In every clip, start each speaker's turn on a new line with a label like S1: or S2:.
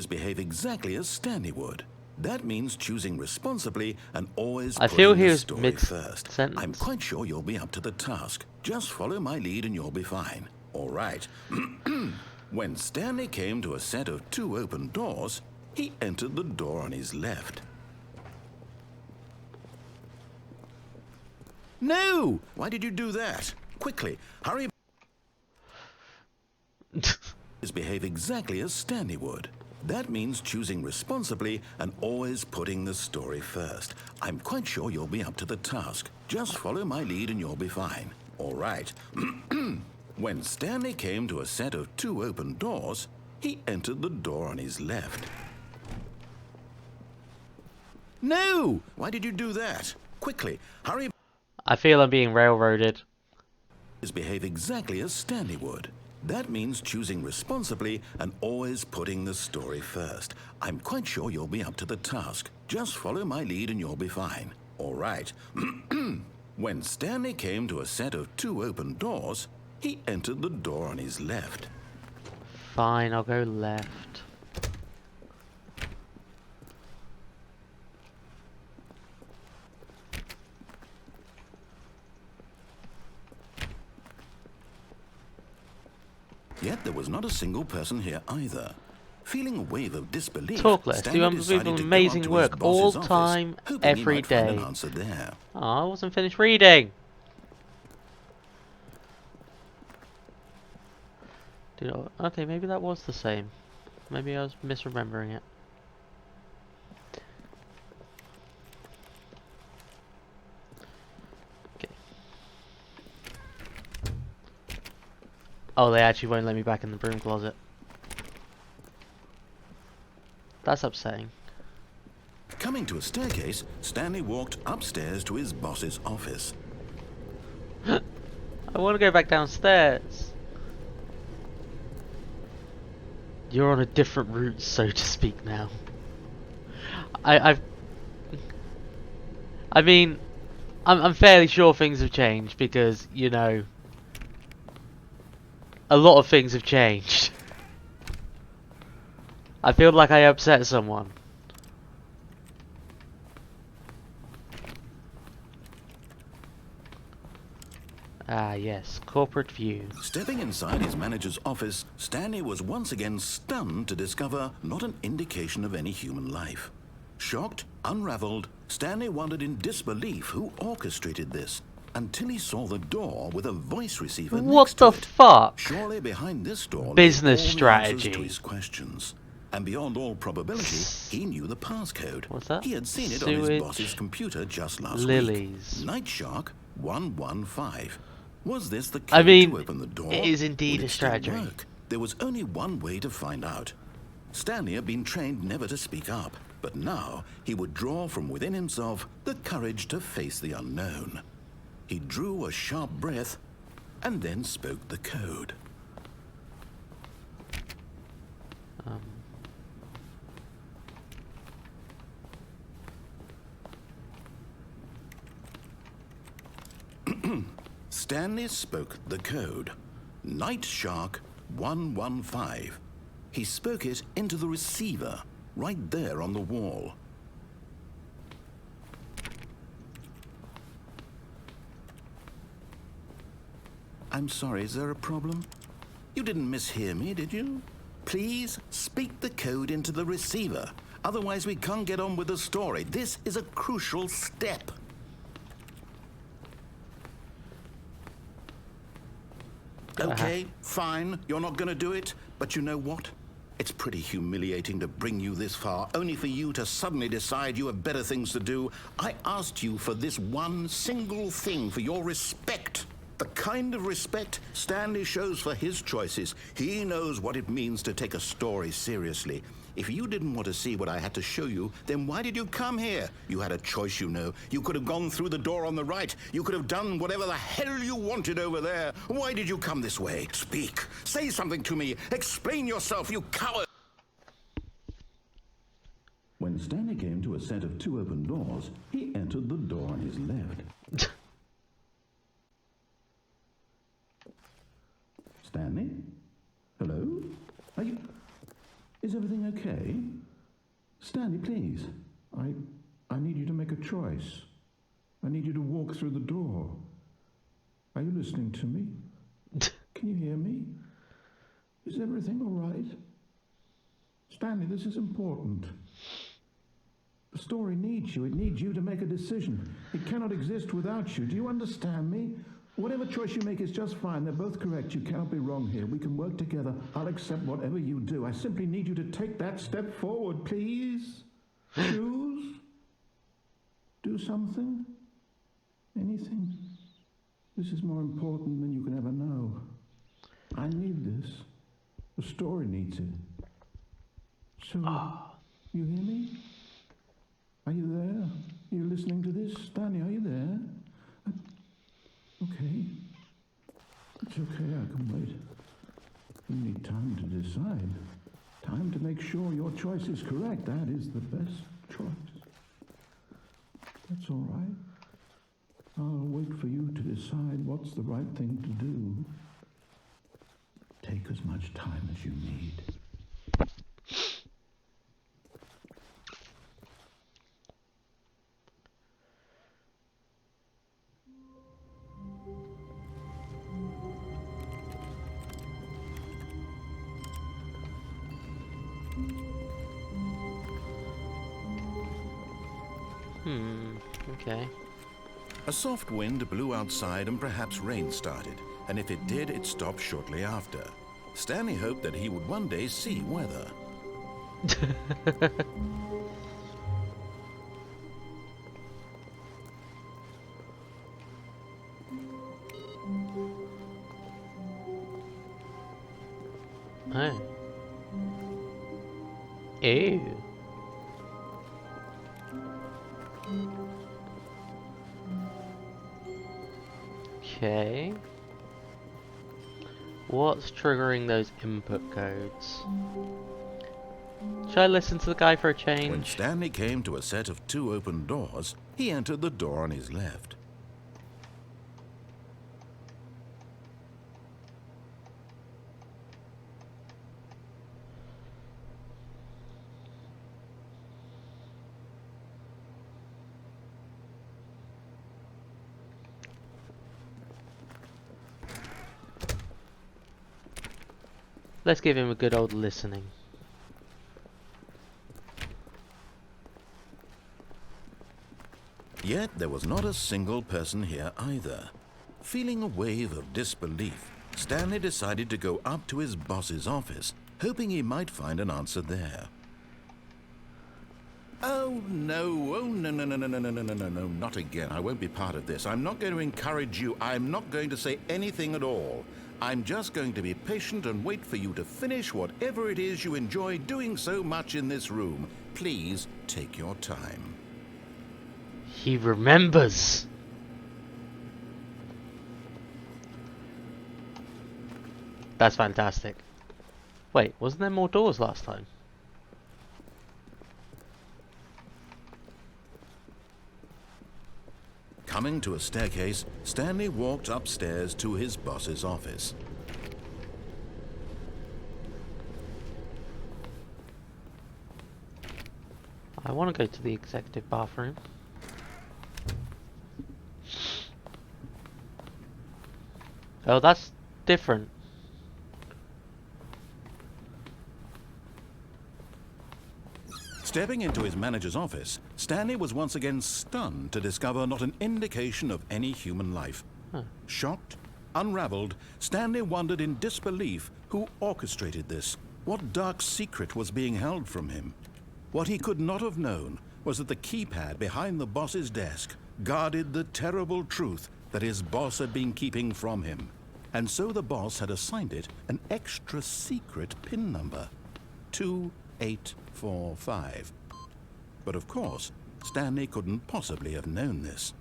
S1: Behave exactly as Stanley would. That means choosing responsibly and always
S2: I feel
S1: putting
S2: he
S1: the
S2: was
S1: story first.
S2: mid-sentence.
S1: I'm quite sure you'll be up to the task. Just follow my lead and you'll be fine. All right. When Stanley came to a set of 2 open doors, he entered the door on his left. No! Why did you do that? Quickly, hurry. Behave exactly as Stanley would. That means choosing responsibly and always putting the story first. I'm quite sure you'll be up to the task. Just follow my lead and you'll be fine. All right. When Stanley came to a set of 2 open doors, he entered the door on his left. No! Why did you do that? Quickly, hurry.
S2: I feel I'm being railroaded.
S1: Behave exactly as Stanley would. That means choosing responsibly and always putting the story first. I'm quite sure you'll be up to the task. Just follow my lead and you'll be fine. All right. When Stanley came to a set of 2 open doors, he entered the door on his left.
S2: Fine, I'll go left.
S1: Yet there was not a single person here either. Feeling a wave of disbelief,
S2: Talk less. Do unbelievable, amazing work all time, every day. Oh, I wasn't finished reading. Okay, maybe that was the same. Maybe I was misremembering it. Okay. Oh, they actually won't let me back in the broom closet. That's upsetting.
S1: Coming to a staircase, Stanley walked upstairs to his boss's office.
S2: I want to go back downstairs. You're on a different route, so to speak, now. I mean, I'm fairly sure things have changed because, you know, a lot of things have changed. I feel like I upset someone. Ah, yes, corporate view.
S1: Stepping inside his manager's office, Stanley was once again stunned to discover not an indication of any human life. Shocked, unraveled, Stanley wondered in disbelief who orchestrated this, until he saw the door with a voice receiver next to it.
S2: What the fuck?
S1: Surely behind this door
S2: Business
S1: lay all
S2: strategy.
S1: the answers to his questions. And beyond all probability, he knew the passcode.
S2: What's that?
S1: He had seen it on his boss's computer just last
S2: Lilies.
S1: week. Night Shark 115. Was this the key
S2: I mean,
S1: to open the door?
S2: it is indeed
S1: Would
S2: a
S1: it still
S2: strategy.
S1: work? There was only one way to find out. Stanley had been trained never to speak up, but now he would draw from within himself the courage to face the unknown. He drew a sharp breath and then spoke the code. Stanley spoke the code. Night Shark 115. He spoke it into the receiver, right there on the wall. I'm sorry, is there a problem? You didn't mishear me, did you? Please speak the code into the receiver. Otherwise we can't get on with the story. This is a crucial step. Okay, fine, you're not going to do it, but you know what? It's pretty humiliating to bring you this far, only for you to suddenly decide you have better things to do. I asked you for this one single thing, for your respect. The kind of respect Stanley shows for his choices. He knows what it means to take a story seriously. If you didn't want to see what I had to show you, then why did you come here? You had a choice, you know. You could have gone through the door on the right. You could have done whatever the hell you wanted over there. Why did you come this way? Speak. Say something to me. Explain yourself, you coward. When Stanley came to a set of 2 open doors, he entered the door on his left. Stanley? Hello? Are you... Is everything okay?
S3: need you to make a choice. I need you to walk through the door. Are you listening to me? Can you hear me? Is everything all right? Stanley, this is important. The story needs you. It needs you to make a decision. It cannot exist without you. Do you understand me? Whatever choice you make is just fine. They're both correct. You cannot be wrong here. We can work together. I'll accept whatever you do. I simply need you to take that step forward, please. Choose. Do something. Anything. This is more important than you can ever know. I need this. The story needs it. So, you hear me? Are you there? Are you listening to this? Stanley, are you there? Okay. It's okay, I can wait. You need time to decide. Time to make sure your choice is correct. That is the best choice. That's all right. I'll wait for you to decide what's the right thing to do. Take as much time as you need.
S2: Okay.
S1: A soft wind blew outside and perhaps rain started, and if it did, it stopped shortly after. Stanley hoped that he would one day see weather.
S2: Oh. Ew. Okay. What's triggering those input codes? Should I listen to the guy for a change?
S1: When Stanley came to a set of 2 open doors, he entered the door on his left.
S2: Let's give him a good old listening.
S1: Yet there was not a single person here either. Feeling a wave of disbelief, Stanley decided to go up to his boss's office, hoping he might find an answer there. Oh, no, no, not again. I won't be part of this. I'm not going to encourage you. I'm not going to say anything at all. I'm just going to be patient and wait for you to finish whatever it is you enjoy doing so much in this room. Please take your time.
S2: He remembers. That's fantastic. Wait, wasn't there more doors last time?
S1: Coming to a staircase, Stanley walked upstairs to his boss's office.
S2: I want to go to the executive bathroom. Oh, that's different.
S1: Stepping into his manager's office, Stanley was once again stunned to discover not an indication of any human life. Shocked, unraveled, Stanley wondered in disbelief who orchestrated this. What dark secret was being held from him? What he could not have known was that the keypad behind the boss's desk guarded the terrible truth that his boss had been keeping from him. And so the boss had assigned it an extra secret PIN number. 2845. But of course, Stanley couldn't possibly have known this.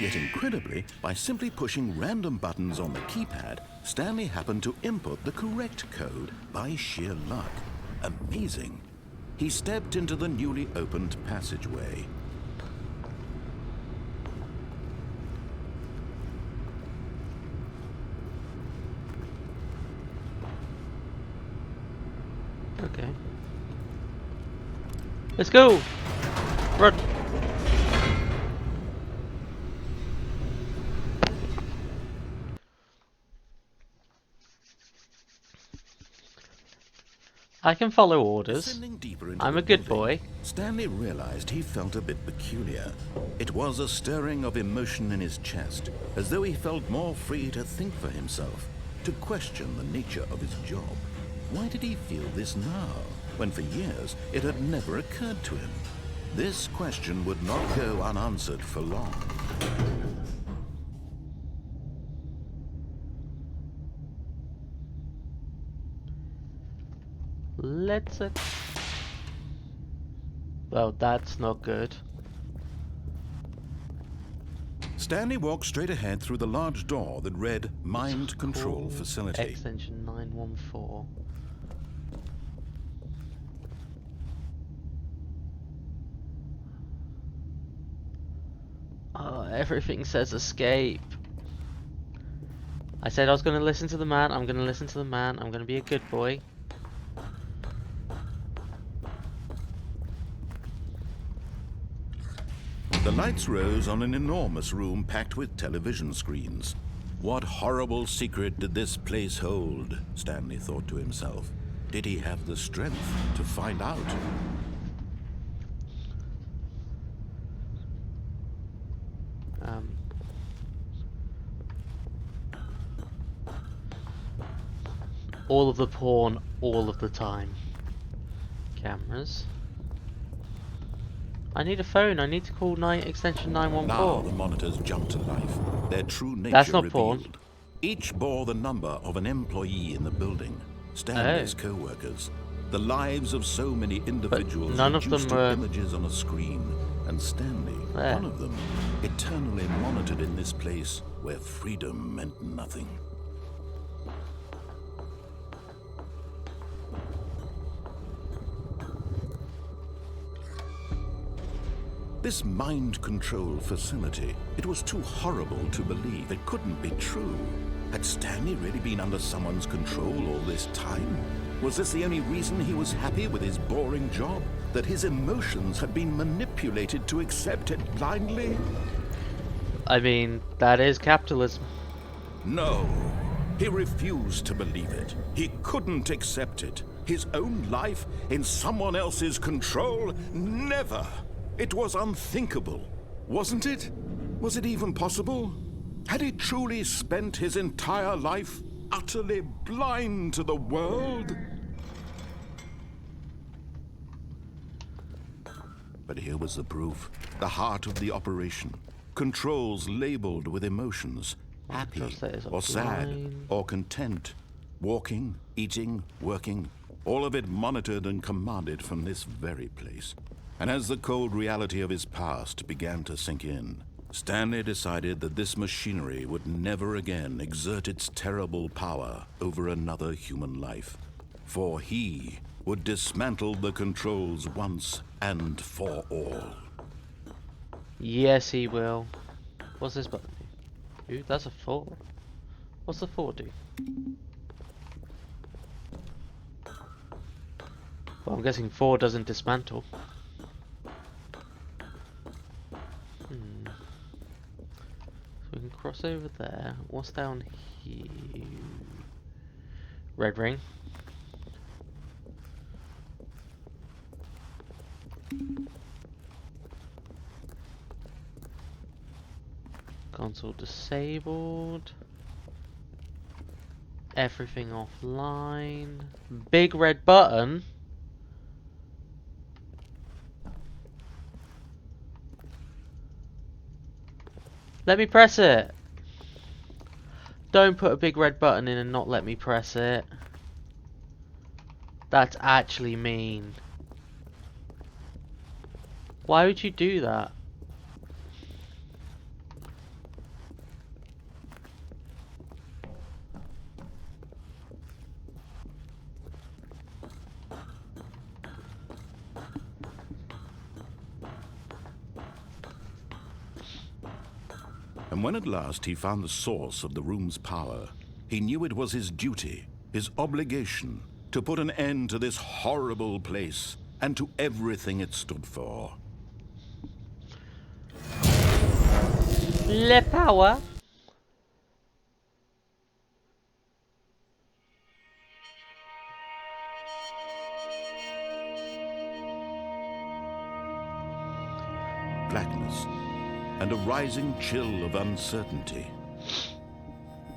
S1: Yet incredibly, by simply pushing random buttons on the keypad, Stanley happened to input the correct code by sheer luck. Amazing. He stepped into the newly opened passageway.
S2: Okay. Let's go! Run! I can follow orders. I'm a good boy.
S1: Stanley realized he felt a bit peculiar. It was a stirring of emotion in his chest, as though he felt more free to think for himself, to question the nature of his job. Why did he feel this now, when for years it had never occurred to him? This question would not go unanswered for long.
S2: Let's... Well, that's not good.
S1: Stanley walked straight ahead through the large door that read Mind Control Facility.
S2: Extension 914. Oh, everything says escape. I said I was going to listen to the man. I'm going to listen to the man. I'm going to be a good boy.
S1: The lights rose on an enormous room packed with television screens. What horrible secret did this place hold? Stanley thought to himself. Did he have the strength to find out?
S2: All of the porn, all of the time. Cameras. I need a phone. I need to call extension 914.
S1: Now the monitors jumped to life. Their true nature
S2: That's not
S1: revealed.
S2: porn.
S1: Each bore the number of an employee in the building. Stanley's co-workers. The lives of so many individuals
S2: none of
S1: reduced
S2: them
S1: to
S2: were
S1: images on a screen. And Stanley,
S2: there.
S1: one of them, eternally monitored in this place where freedom meant nothing. This mind control facility, it was too horrible to believe. It couldn't be true. Had Stanley really been under someone's control all this time? Was this the only reason he was happy with his boring job? That his emotions had been manipulated to accept it blindly?
S2: I mean, that is capitalism.
S1: No. He refused to believe it. He couldn't accept it. His own life in someone else's control? Never. It was unthinkable, wasn't it? Was it even possible? Had he truly spent his entire life utterly blind to the world? But here was the proof. The heart of the operation. Controls labeled with emotions. Happy, or sad, or content. Walking, eating, working. All of it monitored and commanded from this very place. And as the cold reality of his past began to sink in, Stanley decided that this machinery would never again exert its terrible power over another human life. For he would dismantle the controls once and for all.
S2: Yes, he will. What's this button do? Ooh, that's a 4. What's the 4 do? Well, I'm guessing 4 doesn't dismantle. So we can cross over there. What's down here? Red ring. Console disabled. Everything offline. Big red button. Let me press it. Don't put a big red button in and not let me press it. That's actually mean. Why would you do that?
S1: And when at last he found the source of the room's power, he knew it was his duty, his obligation, to put an end to this horrible place and to everything it stood for.
S2: Le power.
S1: Blackness and a rising chill of uncertainty.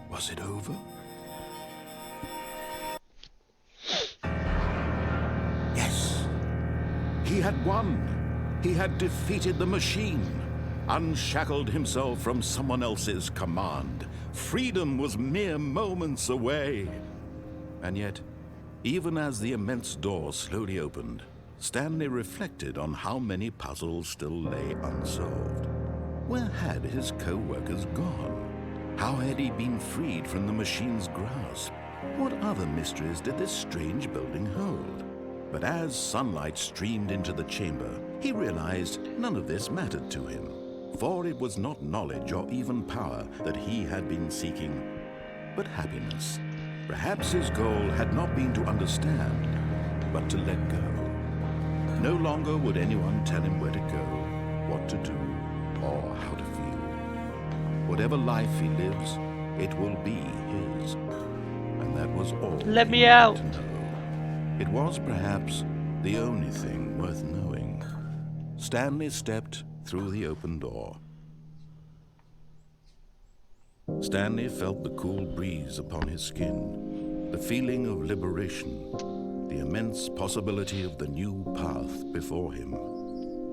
S1: Was it over? Yes. He had won. He had defeated the machine, unshackled himself from someone else's command. Freedom was mere moments away. And yet, even as the immense door slowly opened, Stanley reflected on how many puzzles still lay unsolved. Where had his co-workers gone? How had he been freed from the machine's grasp? What other mysteries did this strange building hold? But as sunlight streamed into the chamber, he realized none of this mattered to him, for it was not knowledge or even power that he had been seeking, but happiness. Perhaps his goal had not been to understand, but to let go. No longer would anyone tell him where to go, what to do, or how to feel. Whatever life he lives, it will be his. And that was all.
S2: Let me out!
S1: To know. It was perhaps the only thing worth knowing. Stanley stepped through the open door. Stanley felt the cool breeze upon his skin, the feeling of liberation, the immense possibility of the new path before him.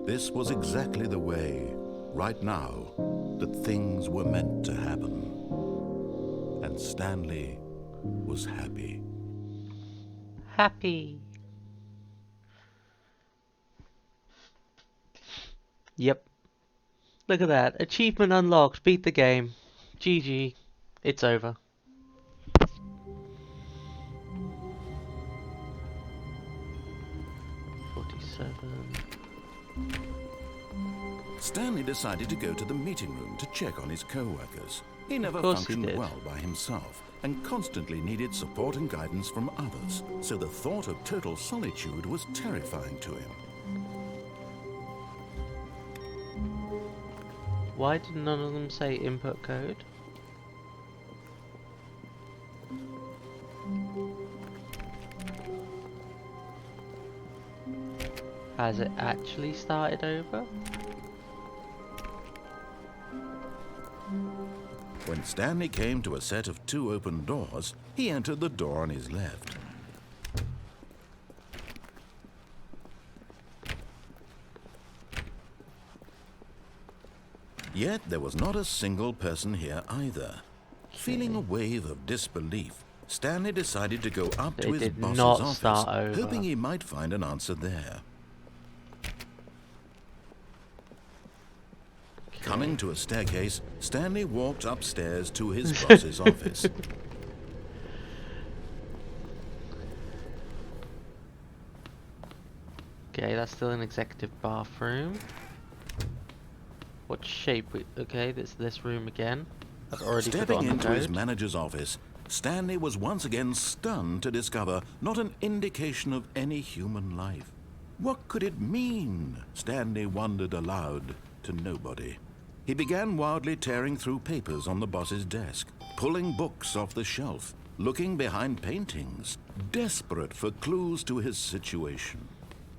S1: This was exactly the way, right now, that things were meant to happen. And Stanley was happy.
S2: Happy. Yep. Look at that. Achievement unlocked. Beat the game. GG. It's over.
S1: Stanley decided to go to the meeting room to check on his co-workers. He never functioned well by himself and constantly needed support and guidance from others, so the thought of total solitude was terrifying to him.
S2: Why did none of them say input code? Has it actually started over?
S1: When Stanley came to a set of 2 open doors, he entered the door on his left. Yet there was not a single person here either. Feeling a wave of disbelief, Stanley decided to go up to his boss's office, hoping he might find an answer there. Coming to a staircase, Stanley walked upstairs to his boss's office.
S2: Okay, that's still an executive bathroom. What shape? Okay, that's this room again. I've already
S1: Stepping into his manager's office, Stanley was once again stunned to discover not an indication of any human life. What could it mean? Stanley wondered aloud to nobody. He began wildly tearing through papers on the boss's desk, pulling books off the shelf, looking behind paintings, desperate for clues to his situation.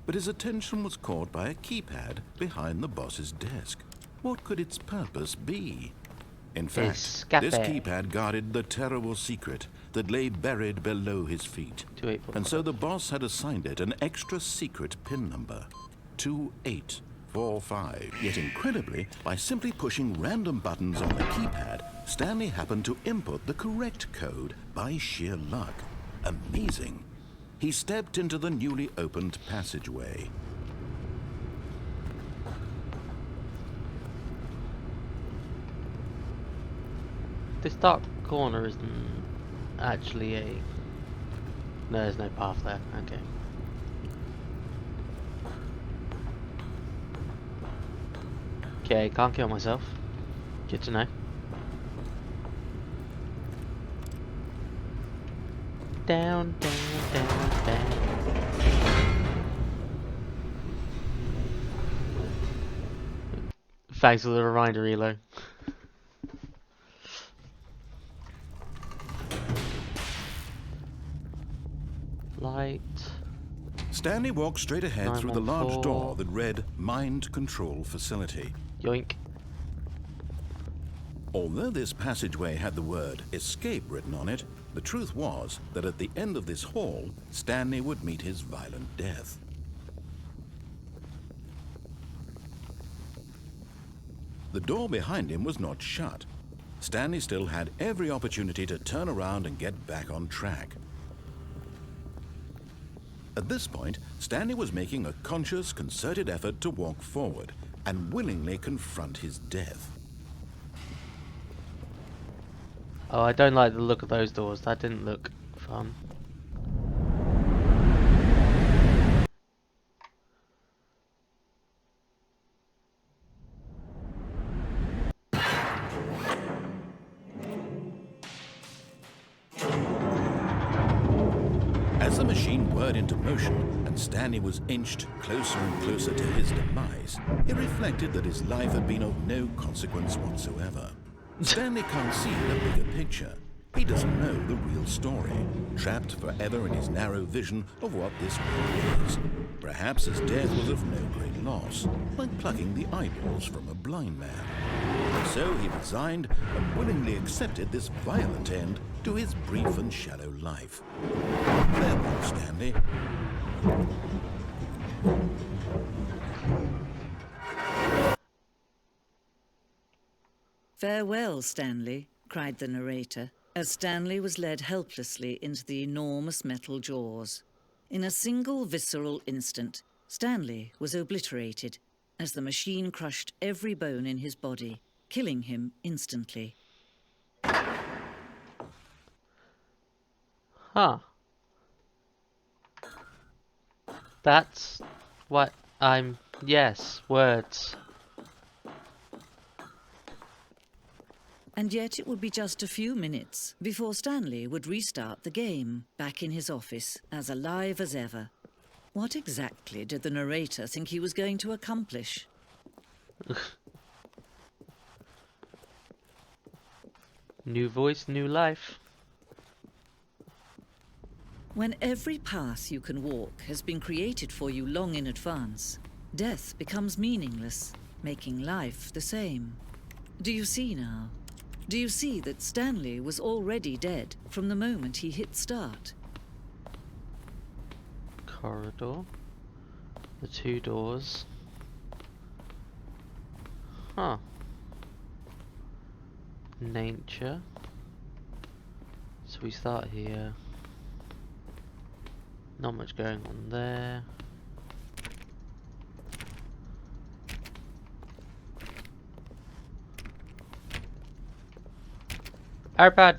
S1: But his attention was caught by a keypad behind the boss's desk. What could its purpose be? In fact, this keypad guarded the terrible secret that lay buried below his feet. And so the boss had assigned it an extra secret PIN number, 2845. Yet incredibly, by simply pushing random buttons on the keypad, Stanley happened to input the correct code by sheer luck. Amazing. He stepped into the newly opened passageway.
S2: This dark corner isn't actually a... No, there's no path there. Okay. Okay, can't kill myself. Good to know. Down, down, down, down. Thanks for the reminder, Elo. Light.
S1: Stanley walked straight ahead through the large
S2: 914.
S1: door that read Mind Control Facility.
S2: Yoink.
S1: Although this passageway had the word escape written on it, the truth was that at the end of this hall, Stanley would meet his violent death. The door behind him was not shut. Stanley still had every opportunity to turn around and get back on track. At this point, Stanley was making a conscious, concerted effort to walk forward and willingly confront his death.
S2: Oh, I don't like the look of those doors. That didn't look fun.
S1: As the machine whirred into motion and Stanley was inched closer and closer to his demise, he reflected that his life had been of no consequence whatsoever. Stanley can't see the bigger picture. He doesn't know the real story, trapped forever in his narrow vision of what this world is. Perhaps his death was of no great loss, like plucking the eyeballs from a blind man. So he resigned and willingly accepted this violent end to his brief and shallow life. Farewell, Stanley.
S4: "Farewell, Stanley," cried the narrator, as Stanley was led helplessly into the enormous metal jaws. In a single visceral instant, Stanley was obliterated as the machine crushed every bone in his body, killing him instantly.
S2: Huh. That's what I'm... Yes, words.
S4: And yet it would be just a few minutes before Stanley would restart the game, back in his office, as alive as ever. What exactly did the narrator think he was going to accomplish?
S2: New voice, new life.
S4: When every path you can walk has been created for you long in advance, death becomes meaningless, making life the same. Do you see now? Do you see that Stanley was already dead from the moment he hit start?
S2: Corridor. The two doors. Huh. Nature. So we start here. Not much going on there. Airpad.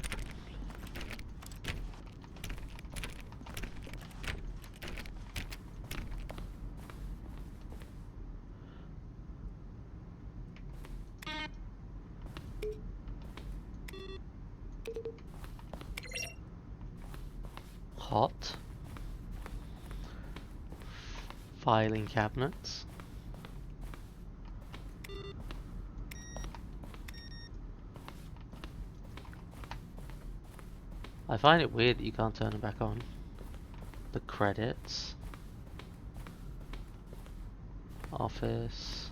S2: Hot. Filing cabinets. I find it weird that you can't turn them back on. The credits. Office.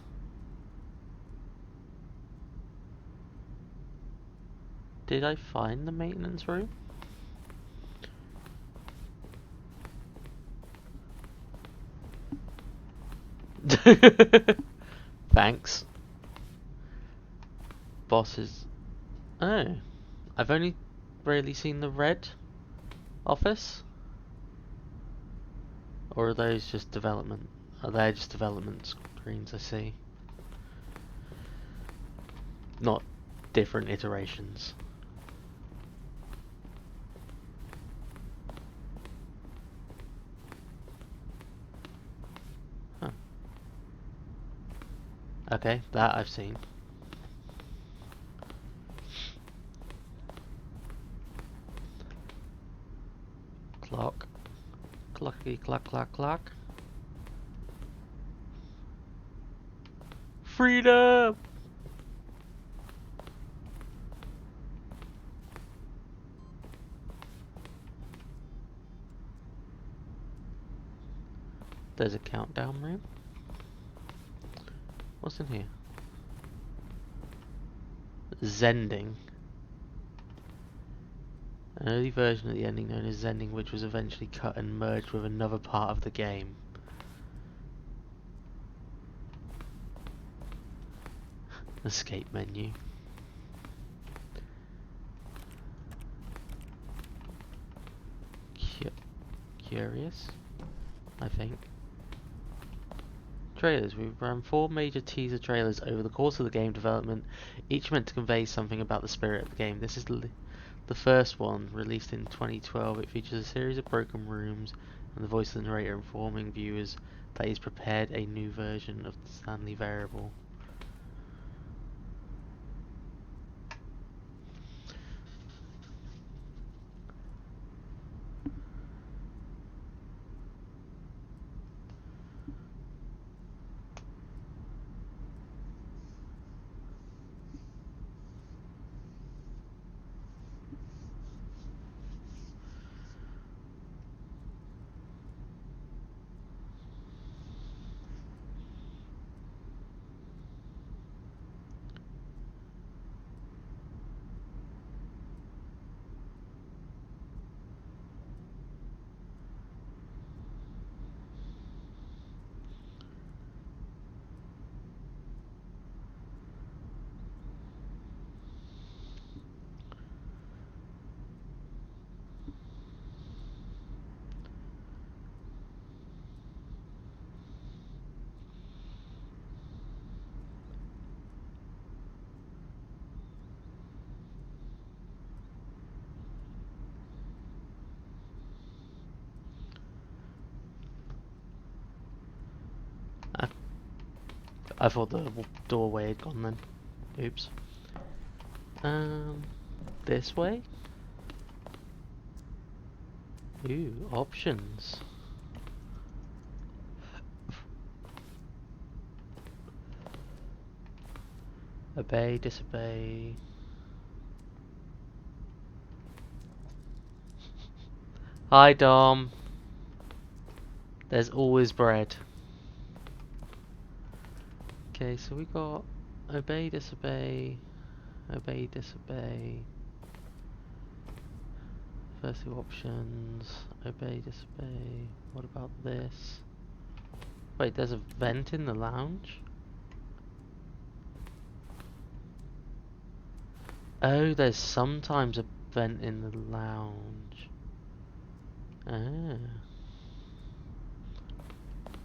S2: Did I find the maintenance room? Thanks. Bosses. Oh. I've only really seen the red office. Or are those just development? Are they just development screens I see? Not different iterations. Huh. Okay, that I've seen. Clock. Clocky clock clock clock. Freedom! There's a countdown room. What's in here? Zending. An early version of the ending known as Zending, which was eventually cut and merged with another part of the game. Escape menu. Curious, I think. Trailers. We've run 4 major teaser trailers over the course of the game development, each meant to convey something about the spirit of the game. This is the first one, released in 2012. It features a series of broken rooms and the voice of the narrator informing viewers that he's prepared a new version of the Stanley Parable. I thought the doorway had gone then. Oops. This way? Ooh, options. Obey, disobey. Hi, Dom. There's always bread. Okay, so we got obey, disobey, obey, disobey. First 2 options, obey, disobey. What about this? Wait, there's a vent in the lounge? Oh, there's sometimes a vent in the lounge. Ah.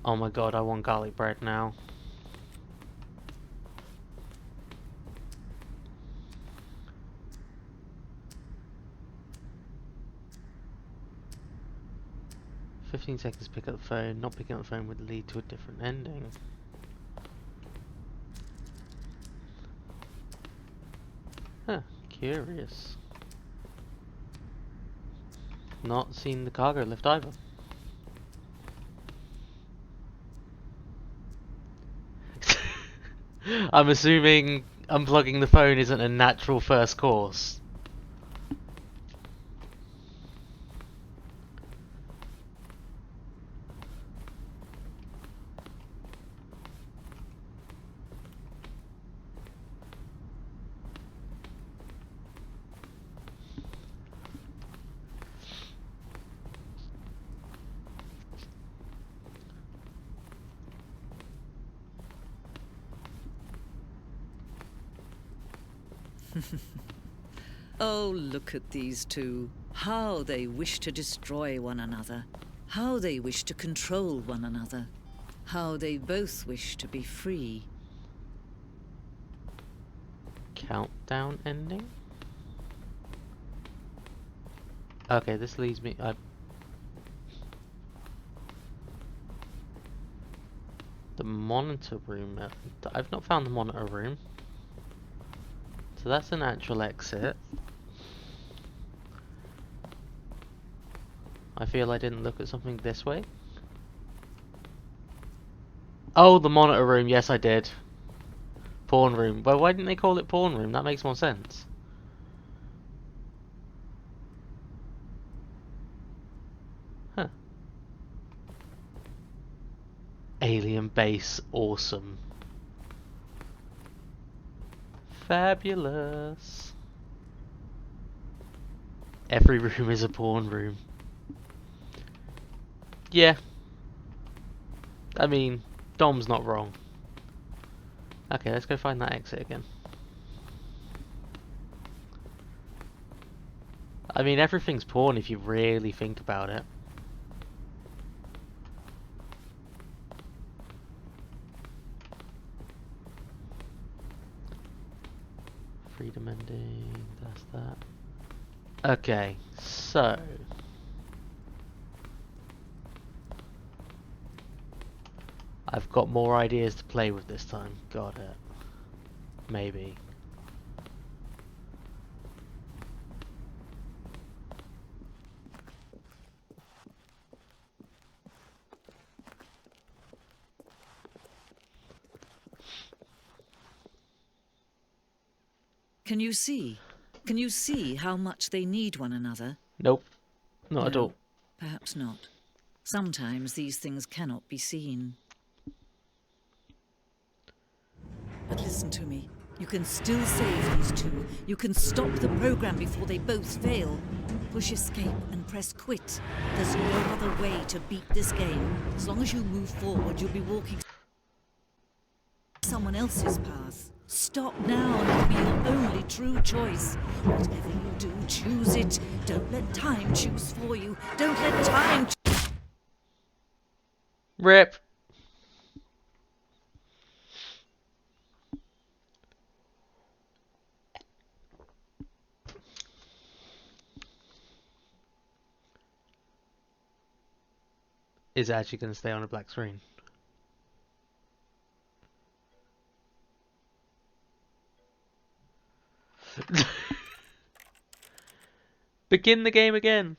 S2: Oh my god, I want garlic bread now. "15 seconds to pick up the phone. Not picking up the phone would lead to a different ending." Huh, curious. Not seen the cargo lift either. I'm assuming unplugging the phone isn't a natural first course.
S4: Oh, look at these two. How they wish to destroy one another. How they wish to control one another. How they both wish to be free.
S2: Countdown ending? Okay, this leads me... The monitor room. I've not found the monitor room. So that's an actual exit. I feel I didn't look at something this way. Oh, the monitor room. Yes, I did. Porn room. Well, why didn't they call it porn room? That makes more sense. Huh. alien base awesome. Fabulous. Every room is a porn room. Yeah. I mean, Dom's not wrong. Okay, let's go find that exit again. I mean, everything's porn if you really think about it. Freedom ending, that's that. Okay, so... I've got more ideas to play with this time. Got it. Maybe.
S4: Can you see? Can you see how much they need one another?
S2: Nope. Not at
S4: No,
S2: all.
S4: perhaps not. Sometimes these things cannot be seen. But listen to me. You can still save these two. You can stop the program before they both fail. Push escape and press quit. There's no other way to beat this game. As long as you move forward, you'll be walking someone else's path. Stop now and it'll be your only true choice. Whatever you do, choose it. Don't let time choose for you. Don't let time
S2: RIP. Is it actually going to stay on a black screen? Begin the game again.